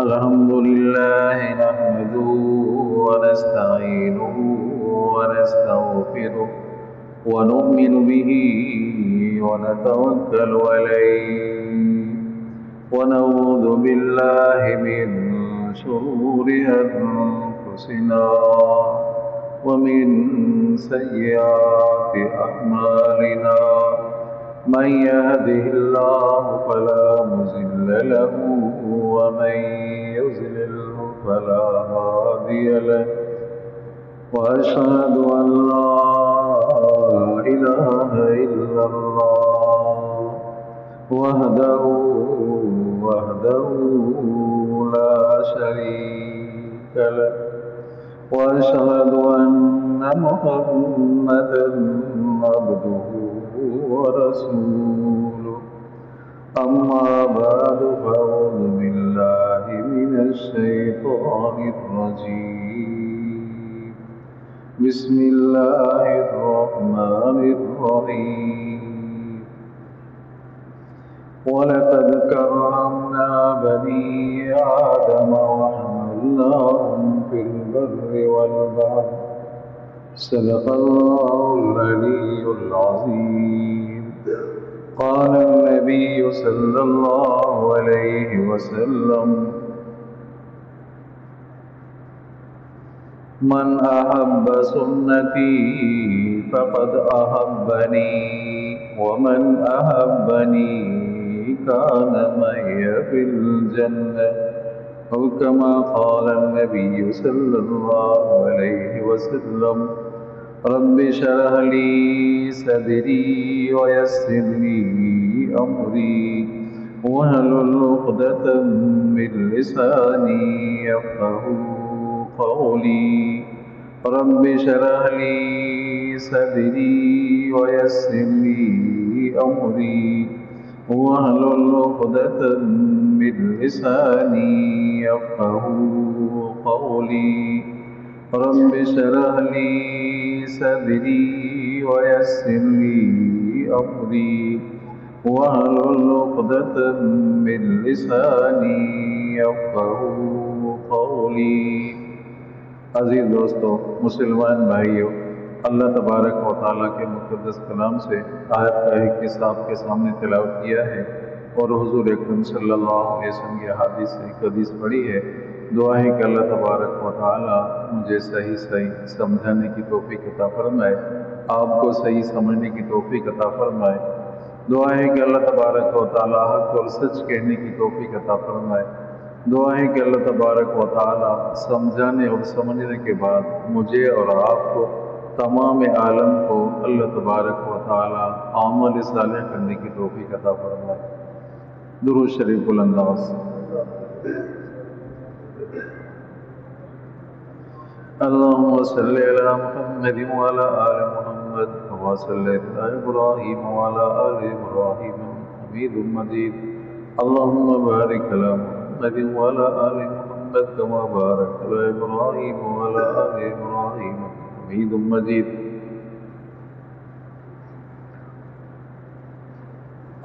الحمد لله نحمده ونستعينه ونستغفره ونؤمن به ونتوكل عليه ونعوذ بالله من شرور أنفسنا ومن سيئات أعمالنا من يهده الله فلا مضل له ومن يضلله فلا هادي له وأشهد أن لا إله إلا الله وحده لا شريك له وأشهد أن محمدا عبده ورسوله أما بعد فأعوذ بالله من الشيطان الرجيم بسم الله الرحمن الرحيم ولقد كرمنا بني آدم وحملناهم في البر والبحر صدق الله العلي العظيم قال النبي صلى الله عليه وسلم من أحب سنتي فقد أحبني ومن أحبني كان معي في الجنة أو كما قال النبي صلى الله عليه وسلم رب اشرح لي صدري ويسر لي أمري واحلل عقدة من لساني يفقهوا قولي رب اشرح لي صدري ويسر لي أمري واحلل عقدة من لساني يفقهوا قولي رب اشرح لي صدري ويسر لي أمري واحلل عقدة من لساني يفقهوا قولي عزیز دوستو، مسلمان بھائیو، اللہ تبارک و تعالیٰ کے مقدس کلام سے آیت کا ایک حصہ آپ کے سامنے تلاوت کیا ہے اور حضور اکرم صلی اللہ علیہ وسلم کی حدیث سے ایک حدیث پڑھی ہے۔ دعا ہے کہ اللہ تبارک و تعالیٰ مجھے صحیح سمجھانے کی توفیق عطا فرمائے، آپ کو صحیح سمجھنے کی توفیق عطا فرمائے۔ دعا ہے کہ اللہ تبارک و تعالیٰ حق اور سچ کہنے کی توفیق عطا فرمائے۔ دعا ہے کہ اللہ تبارک و تعالیٰ سمجھانے اور سمجھنے کے بعد مجھے اور آپ کو تمام عالم کو اللہ تبارک و تعالیٰ عمل صالح کرنے کی توفیق عطا فرمائے۔ درود شریف بلند آواز سے۔ اللهم صل على محمد وعلى آل محمد كما صليت على إبراهيم وعلى آل إبراهيم حميد مجيد اللهم بارك على محمد وعلى آل محمد كما باركت على إبراهيم وعلى آل إبراهيم حميد مجيد۔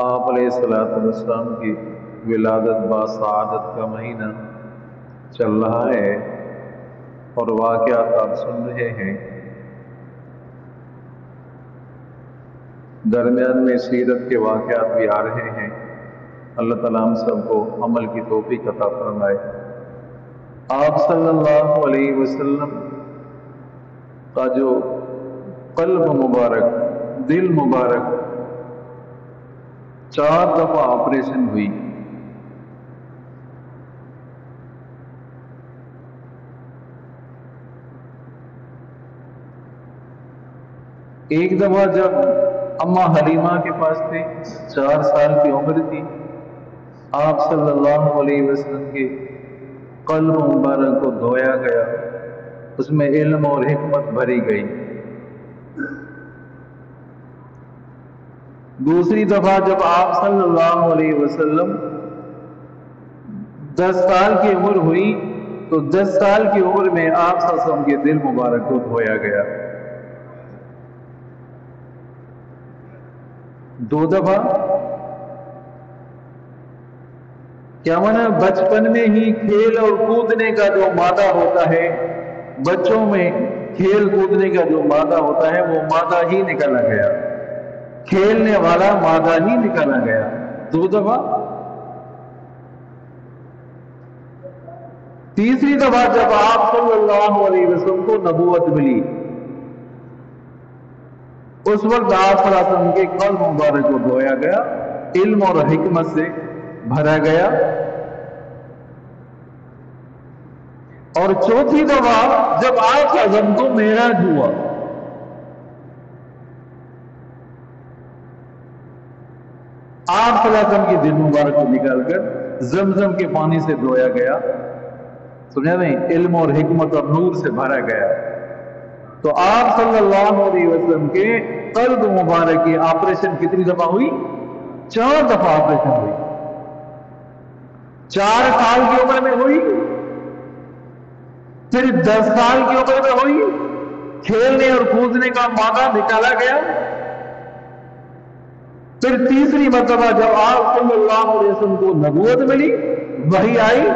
آپ علیہ السلام کی ولادت باسعادت کا مہینہ چل رہا ہے اور واقعات آپ سن رہے ہیں۔ درمیان میں سیرت کے واقعات بھی آ رہے ہیں۔ اللہ تعالیٰ ہم سب کو عمل کی توفیق عطا فرمائے۔ آپ صلی اللہ علیہ وسلم کا جو قلب مبارک، دل مبارک 4 دفعہ آپریشن ہوئی۔ ایک دفعہ جب اماں حلیمہ کے پاس تھے، 4 سال کی عمر تھی، آپ صلی اللہ علیہ وسلم کے قلب مبارک کو دھویا گیا، اس میں علم اور حکمت بھری گئی۔ دوسری دفعہ جب آپ صلی اللہ علیہ وسلم 10 سال کی عمر ہوئی تو 10 سال کی عمر میں آپ صلی اللہ علیہ وسلم کے دل مبارک کو دھویا گیا۔ 2 دفعہ کیا مانا؟ بچپن میں ہی کھیل اور کودنے کا جو مادہ ہوتا ہے، بچوں میں کھیل کودنے کا جو مادہ ہوتا ہے وہ مادہ ہی نکالا گیا، کھیلنے والا مادہ ہی نکالا گیا 2 دفعہ۔ تیسری دفعہ جب آپ صلی اللہ علیہ وسلم کو نبوت ملی، اس وقت آپ صلی اللہ علیہ وسلم کے قلب مبارک کو دھویا گیا، علم اور حکمت سے بھرا گیا۔ اور چوتھی دفعہ جب آپ کا غم کو معراج ہوا، آپ صلی اللہ علیہ وسلم کے دل مبارک کو نکال کر زمزم کے پانی سے دھویا گیا، سمجھا نہیں؟ علم اور حکمت اور نور سے بھرا گیا۔ تو آپ صلی اللہ علیہ وسلم کے قلب مبارک کی آپریشن کتنی دفعہ ہوئی؟ 4 دفعہ آپریشن ہوئی۔ 4 سال کی عمر میں ہوئی، پھر 10 سال کی عمر میں ہوئی، کھیلنے اور کودنے کا مادہ نکالا گیا، پھر تیسری مرتبہ جب آپ صلی اللہ علیہ وسلم کو نبوت ملی، وحی آئی،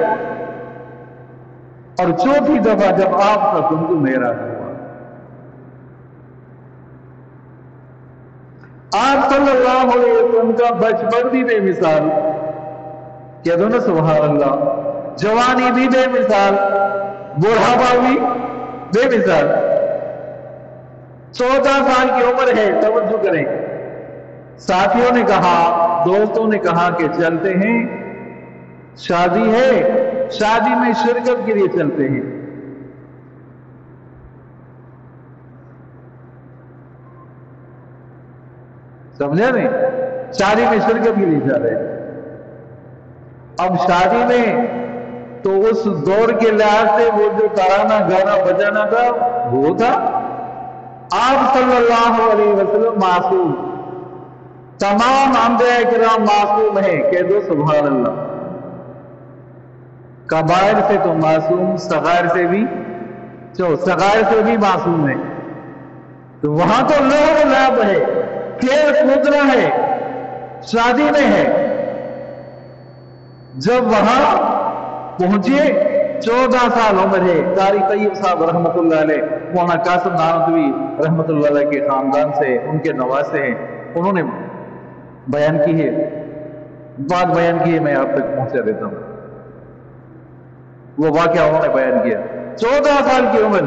اور چوتھی دفعہ جب آپ کا تم کو معراج ہوا۔ آپ صلی اللہ علیہ وسلم کا بچپن بھی بے مثال، کہہ دو نا سبحان اللہ، جوانی بھی بے مثال، بڑھاپا بھی بے مثال۔ 14 سال کی عمر ہے، توجہ کریں۔ ساتھیوں نے کہا، دوستوں نے کہا کہ چلتے ہیں، شادی ہے، شادی میں شرکت کے لیے چلتے ہیں۔ سمجھا نہیں؟ شادی میں شرکت کے لیے جا رہے ہیں۔ اب شادی میں تو اس دور کے لحاظ سے وہ جو ترانہ گانا بجانا تھا وہ تھا۔ آپ صلی اللہ علیہ وسلم معصوم، تمام انبیاء کرام معصوم ہیں، کہہ دو سبحان اللہ۔ کبائر سے تو معصوم، صغائر سے بھی، صغائر سے بھی معصوم ہے۔ تو وہاں تو لہو لعب ہے، کھیل کودنا ہے، شادی میں ہے۔ جب وہاں پہنچے 14 سال عمر ہے، قاری طیب صاحب رحمۃ اللہ علیہ، مولانا قاسم نانوتوی رحمۃ اللہ علیہ کے خاندان سے، ان کے نواسے ہیں، انہوں نے بیان کی ہے، بات بیان کی ہے، میں آپ تک پہنچا دیتا ہوں۔ وہ واقعہ انہوں نے بیان کیا۔ 14 سال کی عمر،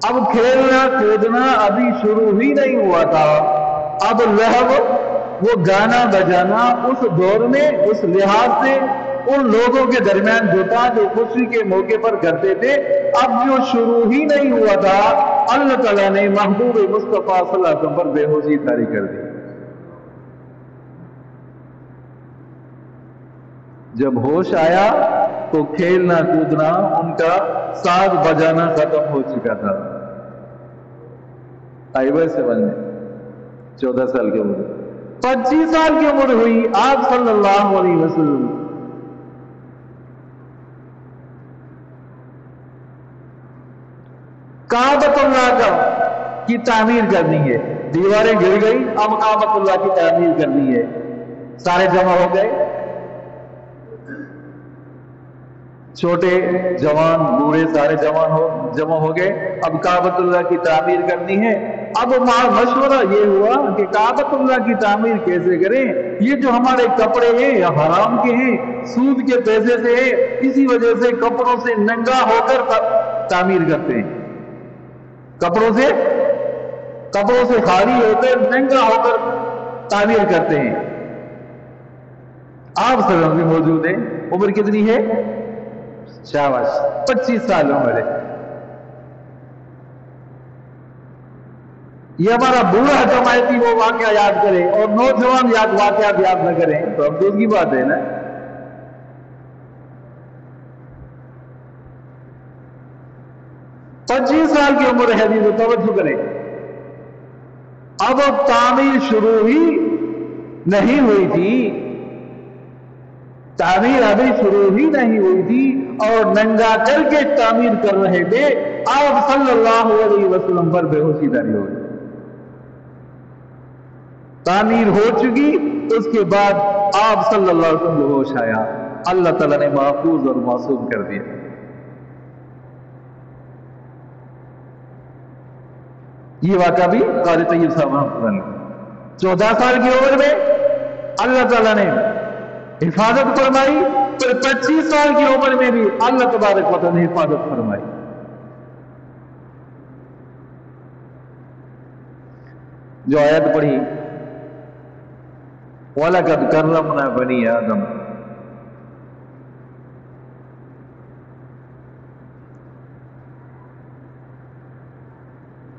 اب کھیلنا کودنا ابھی شروع ہی نہیں ہوا تھا، اب لہو، وہ گانا بجانا اس دور میں اس لحاظ سے ان لوگوں کے درمیان جو تھا جو خوشی کے موقع پر کرتے تھے، اب جو شروع ہی نہیں ہوا تھا، اللہ تعالیٰ نے محبوب مصطفیٰ صلی اللہ علیہ وسلم پر بے ہوشی طاری کر دی۔ جب ہوش آیا تو کھیلنا کودنا ان کا ساز بجانا ختم ہو چکا تھا۔ آئی بات سمجھ میں؟ 14 سال کی عمر، 25 سال کی عمر ہوئی، آپ صلی اللہ علیہ وسلم کعبۃ اللہ کی تعمیر کرنی ہے، دیواریں گر گئی، اب کعبۃ اللہ کی تعمیر کرنی ہے، سارے جمع ہو گئے، چھوٹے جوان بوڑھے سارے جمع ہو گئے، اب کعبۃ اللہ کی تعمیر کرنی ہے۔ اب مشورہ یہ ہوا کہ کعبۃ اللہ کی تعمیر کیسے کریں؟ یہ جو ہمارے کپڑے ہیں یا حرام کے ہیں، سود کے پیسے سے ہیں، اسی وجہ سے کپڑوں سے ننگا ہو کر تعمیر کرتے ہیں، کپڑوں سے خالی ہو کر ننگا ہو کر تعمیر کرتے ہیں۔ آپ صلی اللہ علیہ وسلم موجود ہیں، عمر کتنی ہے؟ شاباش، 25 سال عمر ہے۔ یہ ہمارا بوڑھا جماعتی وہ واقعہ یاد کرے اور نوجوان واقعات یاد نہ کریں تو افسوس کی بات ہے نا۔ 25 سال کی عمر ہے تو توجہ کریں۔ اب تعمیر شروع ہی نہیں ہوئی تھی، تعمیر ابھی شروع ہی نہیں ہوئی تھی اور ننگا کر کے تعمیر کر رہے تھے، آپ صلی اللہ علیہ وسلم پر بے ہوشی طاری ہو گئی۔ تعمیر ہو چکی، اس کے بعد آپ صلی اللہ علیہ وسلم کو ہوش آیا، اللہ تعالیٰ نے محفوظ اور معصوم کر دیا۔ یہ واقعہ بھی قاری طیب صاحب نے 14 سال کی عمر میں اللہ تعالیٰ نے حفاظت فرمائی، پھر 25 سال کی عمر میں بھی اللہ تبارک و تعالیٰ نے حفاظت فرمائی۔ جو آیت پڑھی وَلَقَدْ كَرَّمْنَا بَنِي آدَمَ،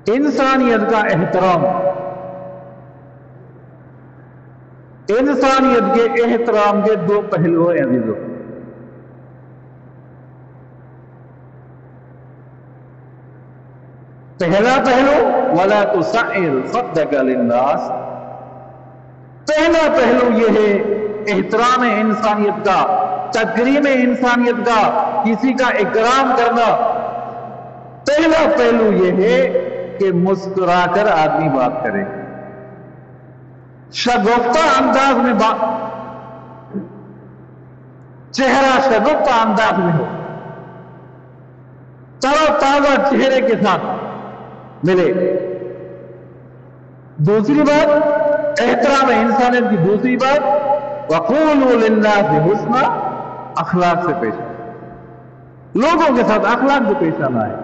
انسانیت کا احترام، انسانیت کے احترام کے دو پہلو ہیں عزیزوں۔ پہلا پہلو وَلَا تُسَعِّرْ خَدَّكَ لِلنَّاسِ، پہلا پہلو یہ ہے احترام انسانیت کا، تکریم انسانیت کا، کسی کا اکرام کرنا۔ پہلا پہلو یہ ہے کہ مسکرا کر آدمی بات کرے، شگفتہ انداز میں بات، چہرہ شگفتہ انداز میں ہو، تر و تازہ چہرے کے ساتھ ملے۔ دوسری بات احترام انسانیت کی دوسری بات وَقُولُوا لِلنَّاسِ حُسْنًا، اخلاق سے پیش آنا، لوگوں کے ساتھ اخلاق سے پیش آنا ہے۔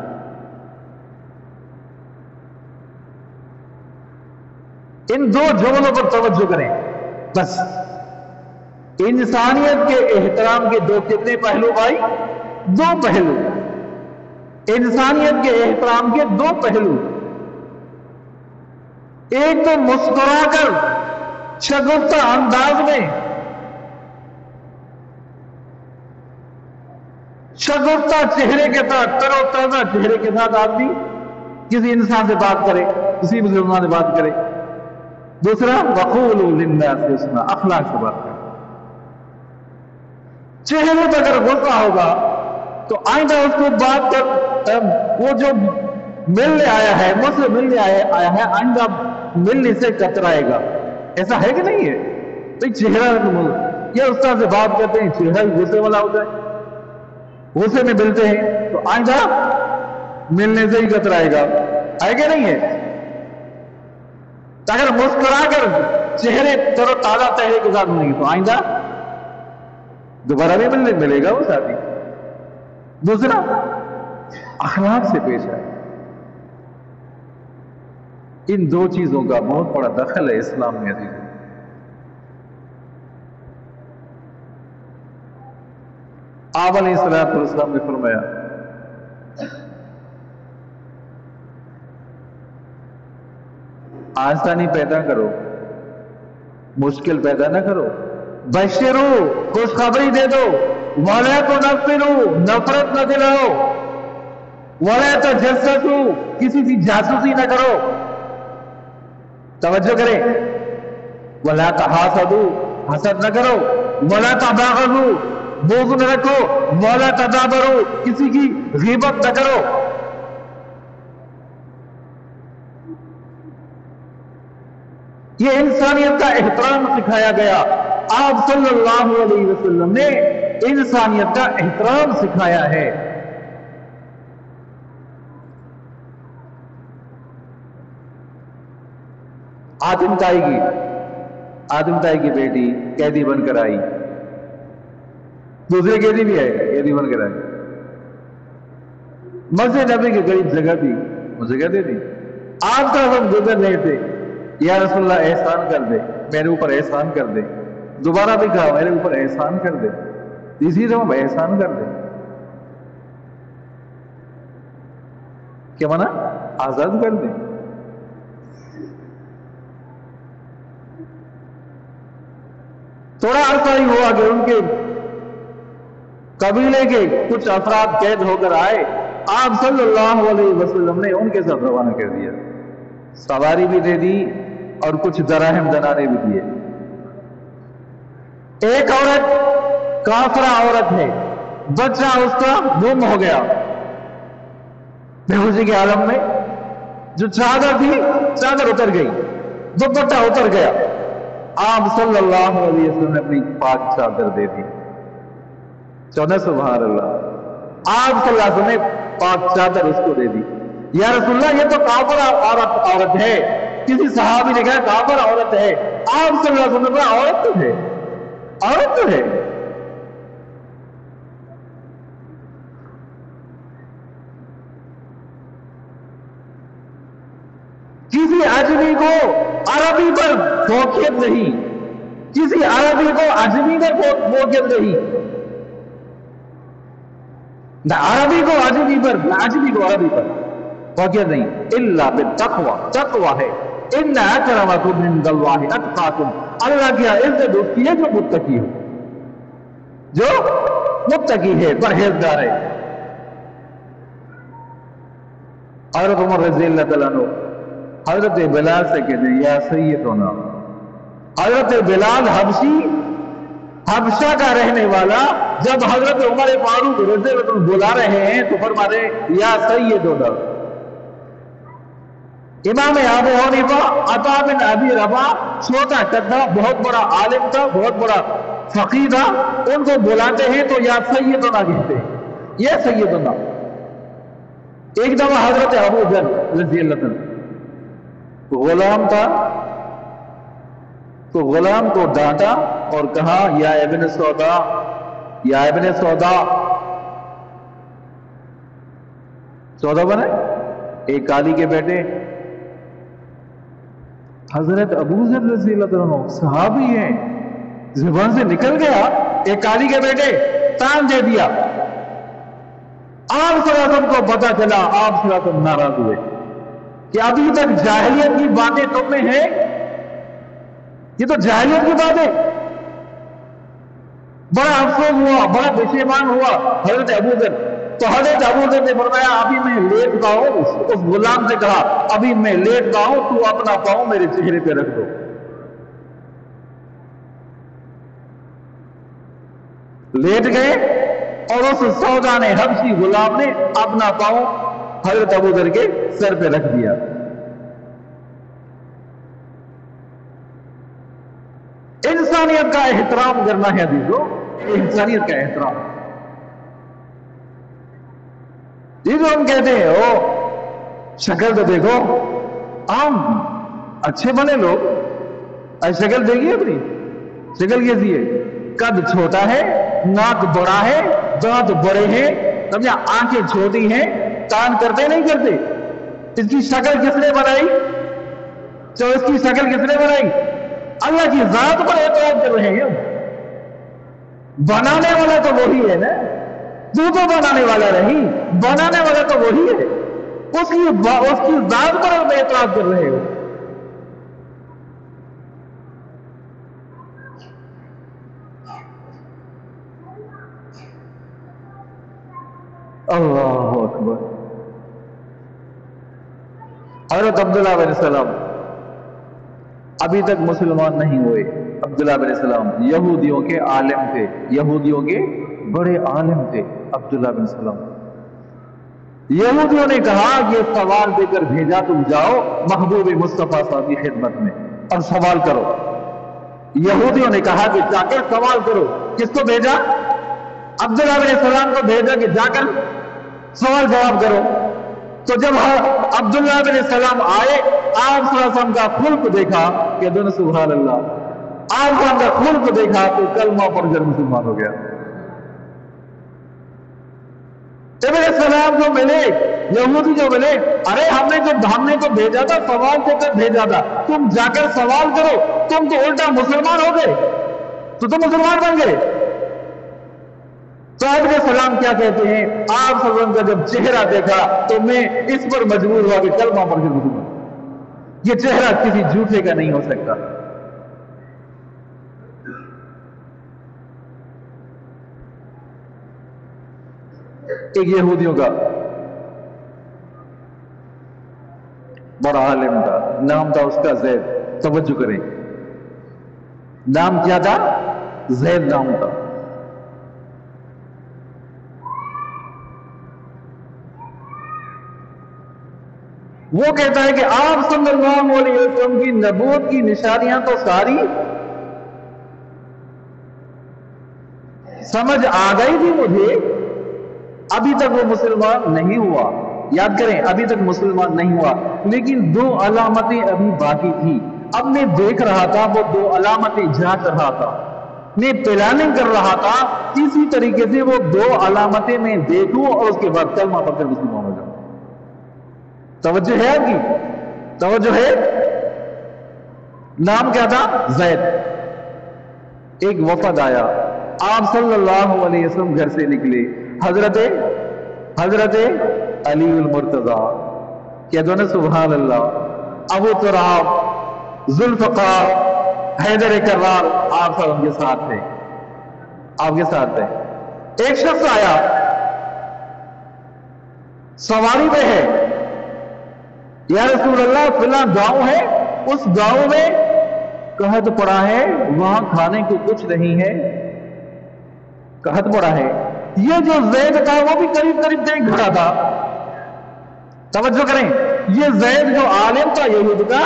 ان دو جملوں پر توجہ کریں بس۔ انسانیت کے احترام کے دو کتنے پہلو بھائی؟ دو پہلو۔ انسانیت کے احترام کے دو پہلو، ایک تو مسکرا کر شگفتہ انداز میں، شگفتہ چہرے کے ساتھ، تر و تازہ چہرے کے ساتھ آدمی کسی انسان سے بات کرے، کسی مسلمان سے بات کرے۔ دوسرا وَقُولُوا لِلنَّاسِ حُسْنًا، اخلاق سے بات کرے۔ چہرے پہ اگر غصہ ہوگا تو آئندہ اس کو بات کر، وہ جو ملنے آیا ہے، مجھ سے ملنے آیا ہے، آئندہ ملنے سے کترائے گا۔ ایسا ہے کہ نہیں ہے؟ تو چہرہ یہ استاد سے بات کرتے ہیں، چہرہ غصے والا ہو جائے، غصے میں ملتے ہیں تو آئندہ ملنے سے ہی کترائے گا، ہے کہ نہیں ہے؟ اگر مسکرا کر چہرے تر و تازہ چہرے کے ساتھ ملیں گے تو آئندہ دوبارہ بھی ملے گا وہ ساتھی۔ دوسرا اخلاق سے پیش آئے۔ ان دو چیزوں کا بہت بڑا دخل ہے اسلام میں عزیز۔ آپ علیہ السلام نے فرمایا آسانی پیدا کرو، مشکل پیدا نہ کرو، بشرو، خوشخبری دے دو، وَلَا تُنَفِّرُوا، نفرت نہ دلاؤ، وَلَا تَجَسَّسُوا، کسی کی جاسوسی نہ کرو، توجہ کریں، وَلَا تَحَاسَدُوا، حسد نہ کرو، وَلَا تَبَاغَضُوا، بغض نہ رکھو، وَلَا تَدَابَرُوا، کسی کی غیبت نہ کرو۔ یہ انسانیت کا احترام سکھایا گیا۔ آپ صلی اللہ علیہ وسلم نے انسانیت کا احترام سکھایا ہے۔ آدم تائی کی بیٹی قیدی بن کر آئی، دوسرے قیدی بھی آئے، قیدی بن کر آئی، مسجد نبی کے قریب جگہ تھی، وہ جگہ دے دی۔ آپ کا ہم گزر رہے تھے، یا رسول اللہ احسان کر دے، میرے اوپر احسان کر دے، دوبارہ بھی کہا میرے اوپر احسان کر دے، اسی طرح احسان کر دے۔ کیا مانا؟ آزاد کر دے۔ تھوڑا عرصہ ہی ہوا کہ ان کے قبیلے کے کچھ افراد قید ہو کر آئے، آپ صلی اللہ علیہ وسلم نے ان کے ساتھ روانہ کر دیا، سواری بھی دے دی اور کچھ دراہم دنانے بھی دیے۔ ایک عورت کافرہ عورت ہے، بچہ اس کا گم ہو گیا بے ہوشی کے عالم میں، جو چادر تھی چادر اتر گئی، دوپٹہ اتر گیا، آپ صلی اللہ علیہ وسلم نے اپنی پاک چادر دے دی، چودہ سبحان اللہ. آپ صلی اللہ علیہ وسلم نے پاک چادر اس کو دے دی. یا رسول اللہ یہ تو کافر عورت ہے. کسی صحابی نے کہا کافر عورت ہے. آپ صلی اللہ علیہ وسلم نے کہا عورت تو ہے، عورت تو ہے. کسی عجمی کو عربی پر فوقیت نہیں، کسی عربی کو عجمی پر فوقیت نہیں. نہ عربی کو عجمی پر، نہ عجمی کو عربی پر فوقیت نہیں. الا بالتقوی، تقوی ہے. ان اکرمکم عند اللہ اتقاکم. اللہ کی عزت اس کی ہے جو متقی ہو، جو متقی ہے، پرہیزگار ہے. حضرت عمر رضی اللہ تعالیٰ عنہ حضرت بلال سے کہتے ہیں یا سیدنا. حضرت بلال حبشہ کا رہنے والا جب حضرت عمر فاروق رضی اللہ عنہ بلا رہے ہیں تو فرما رہے ہیں یا سیدنا. امام ابو حنیفہ عطا بن ابی رباح چھوٹا قد، بہت بڑا عالم تھا، بہت بڑا فقیہ تھا. ان کو بلاتے ہیں تو یا سیدنا کہتے ہیں، یا سیدنا. ایک دفعہ حضرت ابو ذر رضی اللہ عنہ غلام تھا تو غلام کو ڈانٹا اور کہا یا ابن سودا، یا ابن سودا. سودا بنے ایک کالی کے بیٹے. حضرت ابو ذر رضی اللہ عنہ صحابی ہیں، زبان سے نکل گیا ایک کالی کے بیٹے، تان دے دیا. آپ صلی اللہ علیہ وسلم کو پتا چلا، آپ صلی اللہ علیہ وسلم ناراض ہوئے کہ ابھی تک جاہلیت کی باتیں تم میں ہیں. یہ تو جاہلیت کی بات ہے. بڑا افسوس ہوا، بڑا پشیمان ہوا حضرت ابو ذر. تو حضرت ابو ذر نے فرمایا ابھی میں لیٹ گا ہوں. اس غلام سے کہا ابھی میں لیٹ گا ہوں، تو اپنا پاؤں میرے چہرے پہ رکھ دو. لیٹ گئے اور اس سودا نے، حبشی غلام نے اپنا پاؤں حضرت ابو ذر کے سر پہ رکھ دیا. انسانیت کا احترام کرنا ہے عزیزو، انسانیت کا احترام. یہ جو ہم کہتے ہیں او شکل تو دیکھو، عام اچھے بنے لوگ شکل دیکھیے اپنی، شکل کیسی ہے؟ قد چھوٹا ہے، ناک بڑا ہے، دانت بڑے ہیں، سمجھا، آنکھیں چھوٹی ہیں، کان کرتے نہیں کرتے. اس کی شکل کس نے بنائی؟ اس کی شکل کس نے بنائی؟ اللہ کی ذات پر اعتراض کر رہے ہیں. بنانے والا تو وہی ہے نا، تو بنانے والا نہیں، بنانے والا تو وہی ہے. اس کی ذات پر آپ اعتراض کر رہے ہو. اللہ اکبر. حضرت عبداللہ بن سلام ابھی تک مسلمان نہیں ہوئے. عبداللہ بن سلام یہودیوں کے عالم تھے، یہودیوں کے بڑے عالم تھے عبداللہ بن سلام. یہودیوں نے کہا یہ سوال دے کر بھیجا، تم جاؤ محبوب مصطفیٰ صاحب کی خدمت میں اور سوال کرو. یہودیوں نے کہا کہ جا کر سوال کرو. کس کو بھیجا؟ عبداللہ بن سلام کو بھیجا کہ جا کر سوال جواب کرو. تو جب عبداللہ بن سلام آئے، آپ صلی اللہ علیہ وسلم کا خلق دیکھا کہ دن سبحان اللہ، آپ صلی اللہ علیہ وسلم کا خلق دیکھا تو کلمہ پڑھ کر مسلمان ہو گیا. جب السلام کو ملے، یہودی جو ملے، ارے ہم نے تو بھیجا تھا، سوال دے کر بھیجا تھا، تم جا کر سوال کرو. تم تو الٹا مسلمان ہو گئے، تو تم مسلمان بن گئے. تو آپ کے سلام کیا کہتے ہیں؟ آپ صلی اللہ علیہ وسلم کا جب چہرہ دیکھا تو میں اس پر مجبور ہوا کہ کلمہ پڑھ کر مسلمان. یہ چہرہ کسی جھوٹے کا نہیں ہو سکتا. ایک یہودیوں کا بڑا عالم تھا، نام تھا اس کا زید. توجہ کریں، نام کیا تھا؟ زید نام تھا. وہ کہتا ہے کہ آپ صلی اللہ علیہ وسلم کی نبوت کی نشانیاں تو سمجھ آ گئی تھی مجھے، ابھی تک وہ مسلمان نہیں ہوا. یاد کریں، ابھی تک مسلمان نہیں ہوا، لیکن 2 علامتیں ابھی باقی تھی. اب میں دیکھ رہا تھا، وہ 2 علامتیں جانچ رہا تھا، میں پلاننگ کر رہا تھا اسی طریقے سے وہ 2 علامتیں میں دیکھوں اور اس کے بعد کلمہ پڑھ کر مسلمان ہو جاؤں. توجہ ہے آپ کی؟ توجہ ہے؟ نام کیا تھا؟ زید. ایک وفد آیا، آپ صلی اللہ علیہ وسلم گھر سے نکلے، حضرت علی المرتضی، کہہ دو نا سبحان اللہ، ابو تراب، ذوالفقار، حیدر کرار، آپ سب ان کے ساتھ تھے، آپ کے ساتھ تھے. ایک شخص آیا، سواری پہ ہے، یا رسول اللہ فلاں گاؤں ہے، اس گاؤں میں قحط پڑا ہے، وہاں کھانے کو کچھ نہیں ہے، قحط پڑا ہے. یہ جو زید تھا وہ بھی قریب قریب دیکھ کھڑا تھا. توجہ کریں، یہ زید جو عالم تھا یہود کا،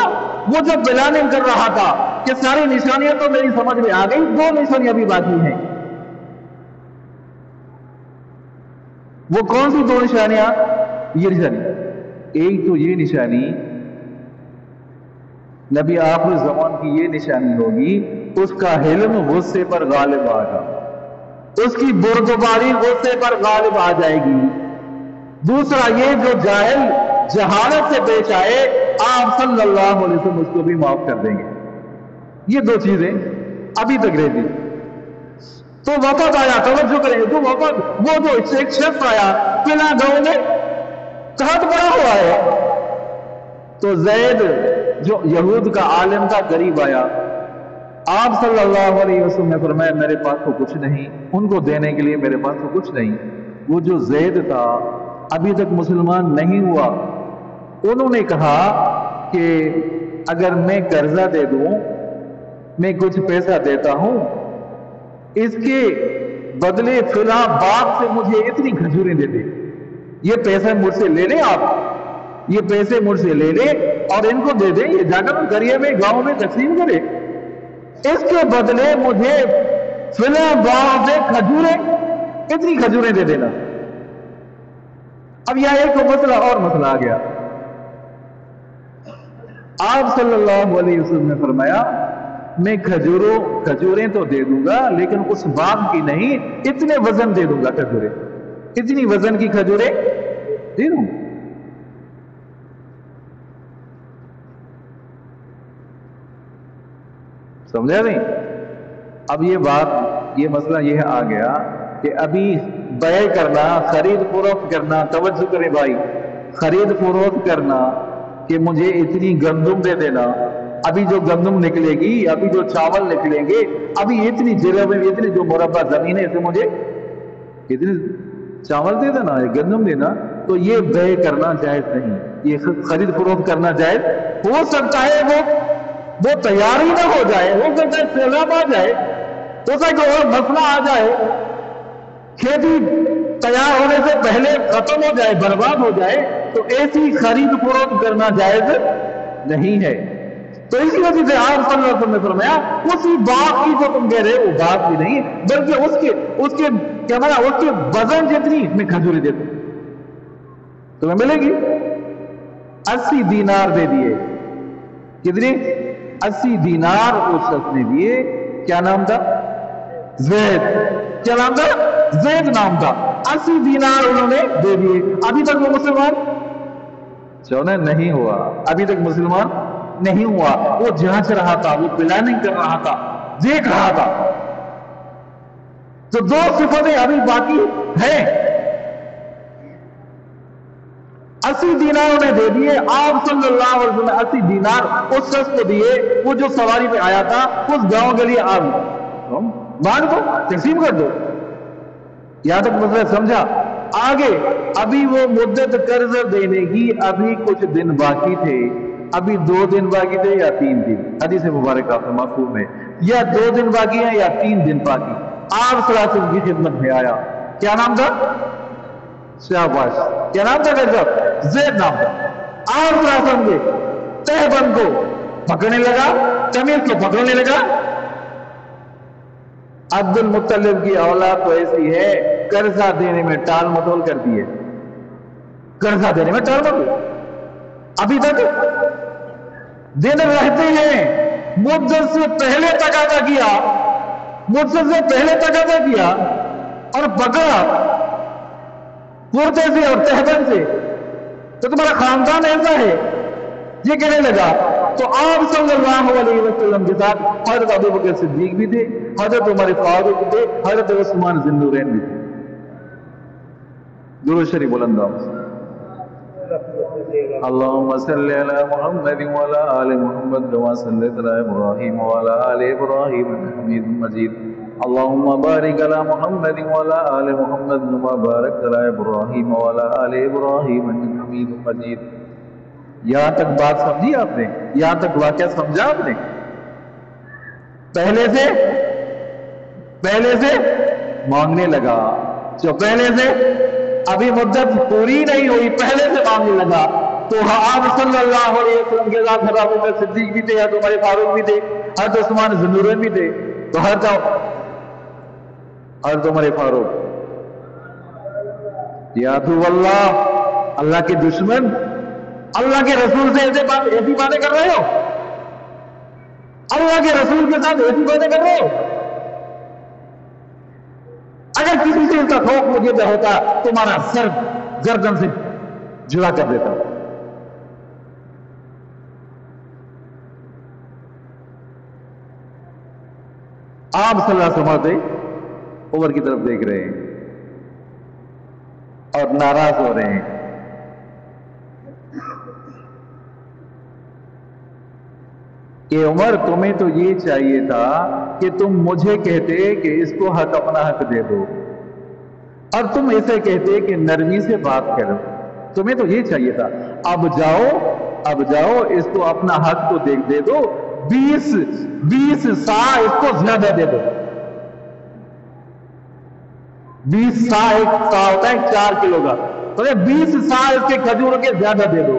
وہ جو پلاننگ کر رہا تھا کہ ساری نشانیاں تو میری سمجھ میں آ گئی، 2 نشانیاں بھی باقی ہیں. وہ کون سی 2 نشانیاں؟ یہ نشانی، ایک تو یہ نشانی نبی آخر زمان کی یہ نشانی ہوگی، اس کا علم غصے پر غالب آگا، اس کی بردباری غصے پر غالب آ جائے گی. دوسرا یہ جو جاہل جہالت سے پیش آئے، آپ صلی اللہ علیہ وسلم اس کو بھی معاف کر دیں گے. یہ 2 چیزیں ابھی تک رہتی. تو وفد آیا، توجہ کریں، جو وفد، وہ جو ایک شخص آیا، فلاں گاؤں میں قحط پڑا ہوا ہے. تو زید جو یہود کا عالم تھا قریب آیا، آپ صلی اللہ علیہ وسلم نے فرمایا میرے پاس تو کچھ نہیں، ان کو دینے کے لیے میرے پاس تو کچھ نہیں. وہ جو زید تھا ابھی تک مسلمان نہیں ہوا، انہوں نے کہا کہ اگر میں قرضہ دے دوں، میں کچھ پیسہ دیتا ہوں، اس کے بدلے فلاں باغ سے مجھے اتنی کھجوریں دے دیں، یہ پیسے مجھ سے لے لیں، آپ یہ پیسے مجھ سے لے لیں اور ان کو دے دیں، یہ جا کر دریا میں گاؤں میں تقسیم کرے، اس کے بدلے مجھے فلاں باغ سے کھجوریں، اتنی کھجوریں دے دینا. اب یہاں ایک مسئلہ اور مسئلہ آ گیا. آپ صلی اللہ علیہ وسلم نے فرمایا میں کھجوریں تو دے دوں گا، لیکن اس باغ کی نہیں، اتنے وزن دے دوں گا کھجوریں، اتنی وزن کی کھجوریں دے دوں گا. سمجھا نہیں؟ اب یہ بات، یہ مسئلہ یہ آ گیا کہ ابھی بیع کرنا، خرید فروخت کرنا، توجہ کریں بھائی، خرید فروخت کرنا کہ مجھے اتنی گندم دے دینا، ابھی جو گندم نکلے گی، ابھی جو چاول نکلیں گے، ابھی اتنی جگہ میں اتنی جو مربع زمین ہے، اسے مجھے اتنی چاول دے دینا، گندم دینا. تو یہ بیع کرنا جائز نہیں، یہ خرید فروخت کرنا جائز. ہو سکتا ہے وہ تیار ہی نہ ہو جائے، ہو سکتا ہے سیلاب آ جائے، ہو سکتا ہے اور مسئلہ آ جائے، کھیتی تیار ہونے سے پہلے ختم ہو جائے، برباد ہو جائے، تو ایسی خرید فروخت کرنا جائز نہیں ہے. تو اسی وجہ سے آپ صلی اللہ علیہ وسلم نے فرمایا اسی باغ کی جو تم کہہ رہے وہ باغ بھی نہیں، بلکہ اس کے کیا مانا، اس کے وزن جتنی میں کھجوریں دیتا ہوں، تمہیں ملے گی. 80 دینار دے دیے. کتنی؟ 80 دینار اس شخص نے دیے. کیا نام تھا؟ زید. کیا نام تھا؟ زید نام تھا. 80 دینار انہوں نے دے دیے. ابھی تک وہ مسلمان چونے نہیں ہوا، ابھی تک مسلمان نہیں ہوا. وہ جانچ رہا تھا، وہ پلاننگ کر رہا تھا، دیکھ رہا تھا. تو 2 صفتیں ابھی باقی ہیں. 80 دینار انہیں دے دیے. آپ صلی اللہ علیہ وسلم نے 80 دینار اس شخص کو دیے، وہ جو سواری پہ آیا تھا، اس گاؤں کے لیے بانٹ دو، تقسیم کر دو. یہاں تک مسئلہ سمجھا؟ آگے ابھی وہ مدت قرض دینے کی ابھی کچھ دن باقی تھے، ابھی 2 دن باقی تھے یا 3 دن، حدیث مبارکہ میں مفہوم ہے، یا 2 دن باقی ہیں یا 3 دن باقی. آپ صلی اللہ علیہ وسلم کی خدمت میں آیا. کیا نام تھا؟ شاباش. کیا نام تھا؟ زید نام تھا. آپ صلی اللہ علیہ وسلم کے تہ بند کو پکڑنے لگا، تمیز کو پکڑنے لگا. عبد المطلب کی اولاد تو ایسی ہے، قرضہ دینے میں ٹال مٹول کرتی ہے، قرضہ دینے میں ٹال مٹول، ابھی تک دن رہتے ہیں، مدت سے پہلے تقاضا کیا، مدت سے پہلے تقاضا کیا اور پکڑا کرتے سے اور تہبند سے، تو تمہارا خاندان ایسا ہے، یہ کہنے لگا۔ تو آپ صلی اللہ علیہ وسلم کے ساتھ حضرت ابوبکر صدیق بھی تھے، حضرت عمر فاروق تھے، حضرت عثمان ذی النورین بھی تھے۔ درود شریف بلند اللهم صل على محمد وعلى آل محمد كما صليت على إبراهيم وعلى آل إبراهيم إنك حميد مجيد اللهم بارك على محمد وعلى آل محمد كما باركت على إبراهيم وعلى آل إبراهيم إنك حميد مجيد۔ یہاں تک بات سمجھی آپ نے؟ یہاں تک واقعہ سمجھا آپ نے؟ پہلے سے مانگنے لگا، جو پہلے سے ابھی مدت پوری نہیں ہوئی پہلے سے مانگنے لگا، تو آپ صلی اللہ علیہ وسلم کے ساتھ حضرت ابوبکر صدیق بھی تھے، حضرت عمر فاروق بھی تھے، حضرت عثمان ذی النورین بھی تھے، تو حضرت عمر فاروق، یا تو اللہ کے دشمن، اللہ کے رسول سے ایسی باتیں کر رہے ہو؟ اللہ کے رسول کے ساتھ ایسی باتیں کر رہے ہو؟ اگر کسی سے اس کا خوف مجھے نہ ہوتا تمہارا سر گردن سے جڑا کر دیتا۔ آپ صلی اللہ علیہ وسلم عمر کی طرف دیکھ رہے ہیں اور ناراض ہو رہے ہیں۔ کہ عمر تمہیں تو یہ چاہیے تھا کہ تم مجھے کہتے کہ اس کو اپنا حق دے دو، اور تم ایسے کہتے کہ نرمی سے بات کرو، تمہیں تو یہ چاہیے تھا۔ اب جاؤ اس کو اپنا حق تو دے دو، 20 سا اس کو زیادہ دے دو، 20 سا، ایک سا ہوتا ہے 4 کلو کا، تو 20 سا اس کے کھجور کے زیادہ دے دو۔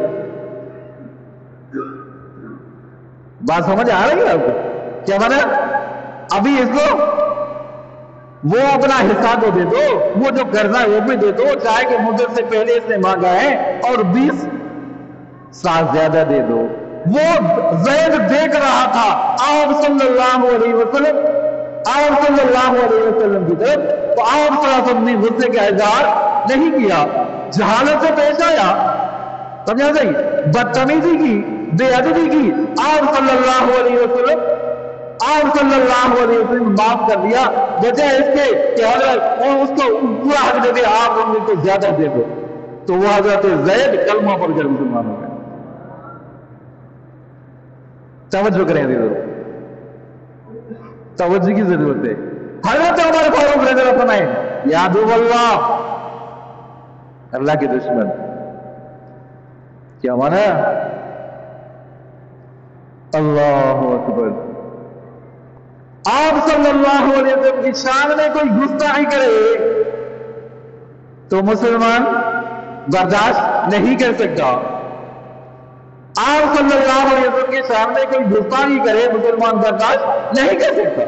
بات سمجھ آ رہی ہے آپ کو؟ کیا مانا؟ ابھی اس کو وہ اپنا حصہ تو دے دو، وہ جو قرضہ ہے وہ بھی دے دو، چاہے کہ مدت سے پہلے اس نے مانگا ہے، اور 20 سا زیادہ دے دو۔ وہ زید دیکھ رہا تھا آپ صلی اللہ علیہ وسلم کی طرف، تو آپ صلی اللہ علیہ وسلم نے غصے کا اظہار نہیں کیا، جہالت سے پیش آیا، سمجھا صحیح، بدتمیزی کی، بے ادبی کی، آپ صلی اللہ علیہ وسلم معاف کر دیا، بجائے اس کے کہ حضرت اس کو پورا حق دے دے، آپ ان کو زیادہ دے دو، تو وہ حضرت زید کلمہ پڑھ کر مسلمان ہو گئے۔ توجہ کریں ضرور، توجہ کی ضرورت ہے۔ حضرت عمر فاروق رضی اللہ عنہ یا عدو اللہ کے دشمن، کیا مانا؟ اللہ اکبر۔ آپ صلی اللہ علیہ وسلم کی شان میں کوئی گستاخی کرے تو مسلمان برداشت نہیں کر سکتا، آپ صلی اللہ علیہ وسلم کے شان میں کوئی گستاخی کرے مسلمان برداشت نہیں کر سکتا۔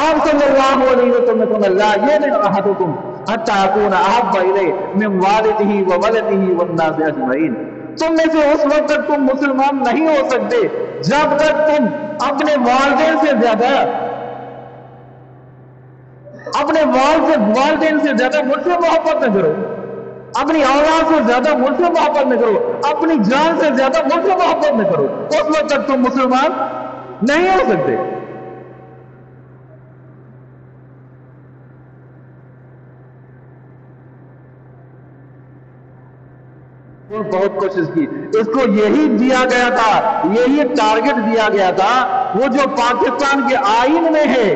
آپ صلی اللہ علیہ وسلم نے فرمایا لا یؤمن احدکم حتی اکون احب الیہ من والدہ وولدہ والناس اجمعین، تم میں سے اس وقت تک تم مسلمان نہیں ہو سکتے جب تک تم اپنے والدین سے زیادہ مجھ سے محبت نہ کرو، اپنی اولاد سے زیادہ مجھ سے محبت نہ کرو، اپنی جان سے زیادہ مجھ سے محبت نہ کرو، اس وقت تک تم مسلمان نہیں ہو سکتے۔ بہت کوشش کی، اس کو یہی دیا گیا تھا، یہی ٹارگٹ دیا گیا تھا، وہ جو پاکستان کے آئین میں ہے،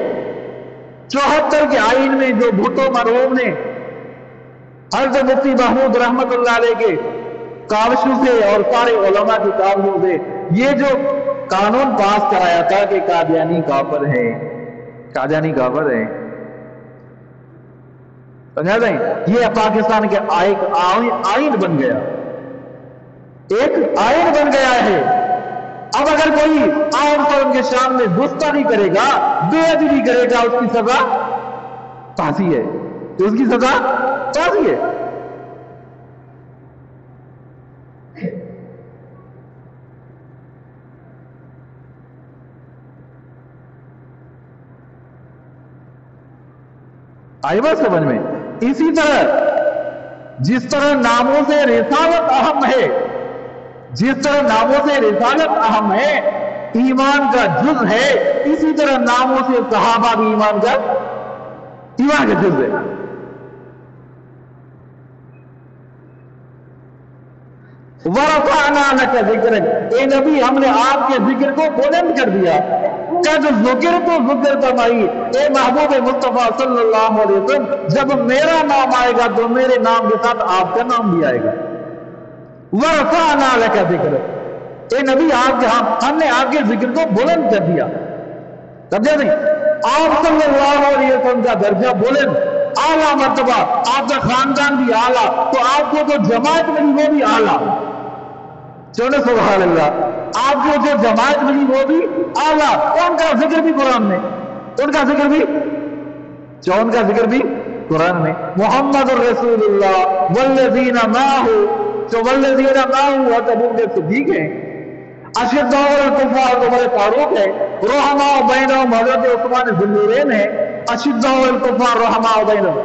74 کے آئین میں جو بھٹو مرحوم نے حضرت مفتی محمود رحمت اللہ علیہ کے کاوشوں سے اور سارے علماء کی کاوشوں سے یہ جو قانون پاس کرایا تھا کہ قادیانی کافر ہے، قادیانی کافر ہے، سمجھا دیں، یہ پاکستان کے آئین بن گیا، ایک آئین بن گیا ہے۔ اب اگر کوئی عام پر ان کے سامنے گستاخی کرے گا، بے ادبی کرے گا، اس کی سزا پھانسی ہے، تو اس کی سزا پھانسی ہے۔ آئی بات سمجھ میں؟ اسی طرح جس طرح ناموں سے رسالت اہم ہے، جس طرح ناموں سے رسالت اہم ہے، ایمان کا جز ہے، اسی طرح ناموں سے صحابہ بھی ایمان کا جز ہے۔ وَرَفَعْنَا لَكَ ذِكْرَكَ، اے نبی ہم نے آپ کے ذکر کو بلند کر دیا۔ قد ذکرت ذکر فرمائی، اے محبوب مصطفیٰ صلی اللہ علیہ وسلم، جب میرا نام آئے گا تو میرے نام کے ساتھ آپ کا نام بھی آئے گا۔ وَرَفَعْنَا لَكَ ذِكْرَكَ، اے نبی ہم نے آپ کے ذکر کو بلند کر دیا۔ سمجھا نہیں؟ آپ صلی اللہ علیہ وسلم کا درجہ بلند، اعلیٰ مرتبہ، آپ کا خاندان بھی اعلیٰ، تو آپ کو جو جماعت ملی وہ بھی اعلیٰ۔ چلو سبحان اللہ، آپ کو جو جماعت ملی وہ بھی اعلیٰ، ان کا ذکر بھی قرآن میں، ان کا ذکر بھی ان کا ذکر بھی قرآن میں۔ محمد الرسول اللہ والذین معہ، جو والذین معہ ابو بکر صدیق ہیں، اشداء الکفار عمر فاروق ہے، رحماء بینہم حضرت عثمان ذو النورین ہے، اشداء الکفار رحماء بینہم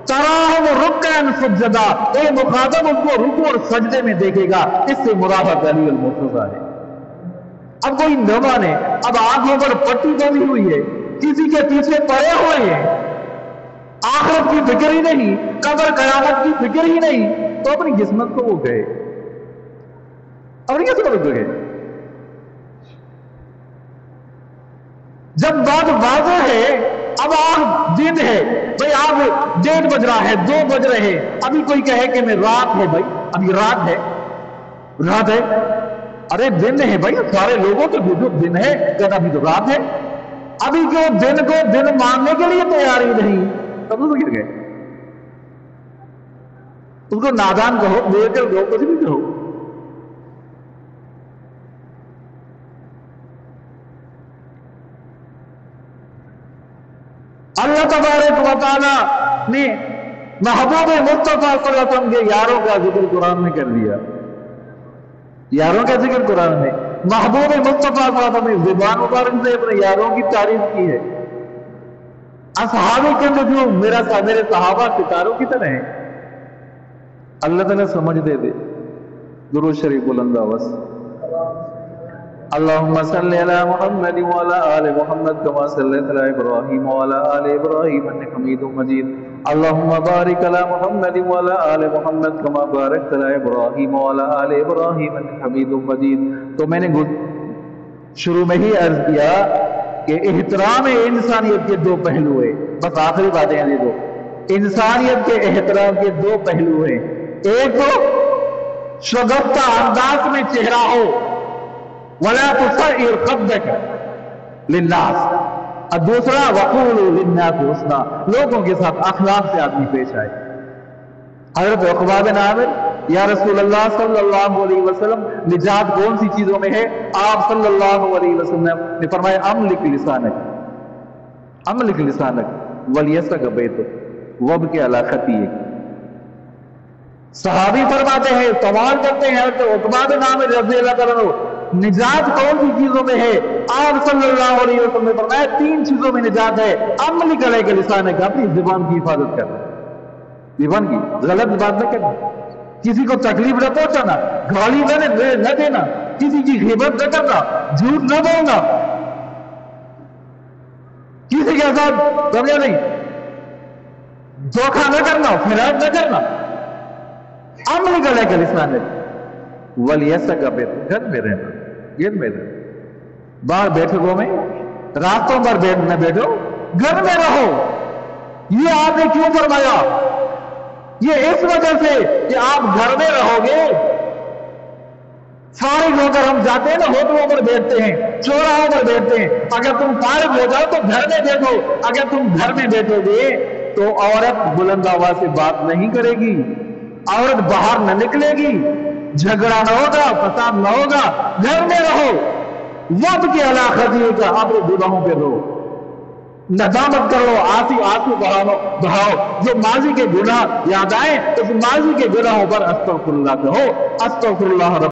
تراہم رکعا سجدا، اے مخاطب ان کو رکوع اور سجدے میں دیکھے گا، اس سے مراد علی المرتضیٰ ہے۔ اب کوئی نہ مانے، اب آنکھوں پر پٹی بندھی ہوئی ہے، کسی کے پیچھے پڑے ہوئے ہیں، آخرت کی فکر ہی نہیں، قبر قیامت کی فکر ہی نہیں، تو اپنی قسمت کو وہ گئے، اپنی قسمت کو گئے۔ جب بات واضح ہے، اب آپ دن ہے بھائی، آپ 1:30 بج رہا ہے، 2 بج رہے، ابھی کوئی کہے کہ میں رات ہے، بھائی ابھی رات ہے، رات ہے، ارے دن ہے بھائی، سارے لوگوں کے وجود دن ہے، کہنا ابھی تو رات ہے، ابھی کیوں دن کو دن ماننے کے لیے تیاری نہیں، تب تو گر گئے۔ اس کو نادان کہو، بے عقل کہو، کچھ بھی کہو۔ اللہ تبارک و تعالیٰ نے محبوب مصطفیٰ صلی اللہ علیہ وسلم کے یاروں کا ذکر قرآن میں کر دیا، یاروں کا ذکر قرآن میں، محبوب مصطفیٰ صلی اللہ علیہ وسلم نے زبان مبارک سے اپنے یاروں کی تعریف کی ہے۔ اصحاب کے جو میرے صحابہ ستاروں کی طرح ہیں، اللہ تعالیٰ سمجھ دے دے۔ درود شریف بلند آواز، اللهم صل على محمد وعلى آل محمد كما صليت على إبراهيم وعلى آل إبراهيم إنك حميد مجيد اللهم بارك على محمد وعلى آل محمد كما باركت على إبراهيم وعلى آل إبراهيم إنك حميد مجيد۔ تو میں نے شروع میں ہی عرض کیا کہ احترام انسانیت کے 2 پہلو ہیں، بس آخری باتیں ہیں، یہ 2 انسانیت کے احترام کے 2 پہلو ہیں، ایک تو شگفتہ انداز میں چہرہ ہو، وَلَا تُصَعِّرْ خَدَّكَ لِلنَّاسِ، اور دوسرا وَقُولُوا لِلنَّاسِ حُسْنًا، لوگوں کے ساتھ اخلاق سے آدمی پیش آئے۔ حضرت عقبہ بن عامر، یا رسول اللہ صلی اللہ علیہ وسلم، نجات کون سی چیزوں میں ہے؟ آپ صلی اللہ علیہ وسلم نے فرمایا املک لسانک، املک لسانک ولیسک بیتک وابکی علی خطیئک۔ صحابی فرماتے ہیں، سوال کرتے ہیں حضرت عقبہ بن عامر رضی اللہ تعالیٰ عنہ، نجات کون سی چیزوں میں ہے؟ آپ صلی اللہ علیہ وسلم نے فرمایا 3 چیزوں میں نجات ہے، املک علیک لسانک، اپنی زبان کی حفاظت کرنا، زبان کی غلط بات نہ کرنا، کسی کو تکلیف نہ پہنچانا، گالی نہ دینا، کسی کی غیبت نہ کرنا، جھوٹ نہ بولنا، کسی کے ساتھ سمجھا نہیں دھوکہ نہ کرنا، فراڈ نہ کرنا، املک علیک لسانک ولیسک بیتک، گھر میں رہنا، گھر میں رہنا، باہر بیٹھکوں میں راستوں پر نہ بیٹھو، گھر میں رہو۔ یہ آپ نے کیوں فرمایا؟ یہ اس وجہ سے کہ آپ گھر میں رہو گے، فارغ ہو کر ہم جاتے ہیں نا، ہوٹلوں پر بیٹھتے ہیں، چوراہوں پر بیٹھتے ہیں، اگر تم فارغ ہو جاؤ تو گھر میں بیٹھو، اگر تم گھر میں بیٹھو گے تو عورت بلند آواز سے بات نہیں کرے گی، عورت باہر نہ نکلے گی، جھگڑا نہ ہوگا، فساد نہ ہوگا، گھر میں رہو۔ وب کے علا خطیئکا، اپنے گناہوں پہ رو، ندامت کرو، آنسو بہاؤ، جو ماضی کے گناہ یاد آئے اس ماضی کے گناہوں پر استغفر اللہ کہو، استغفر اللہ رب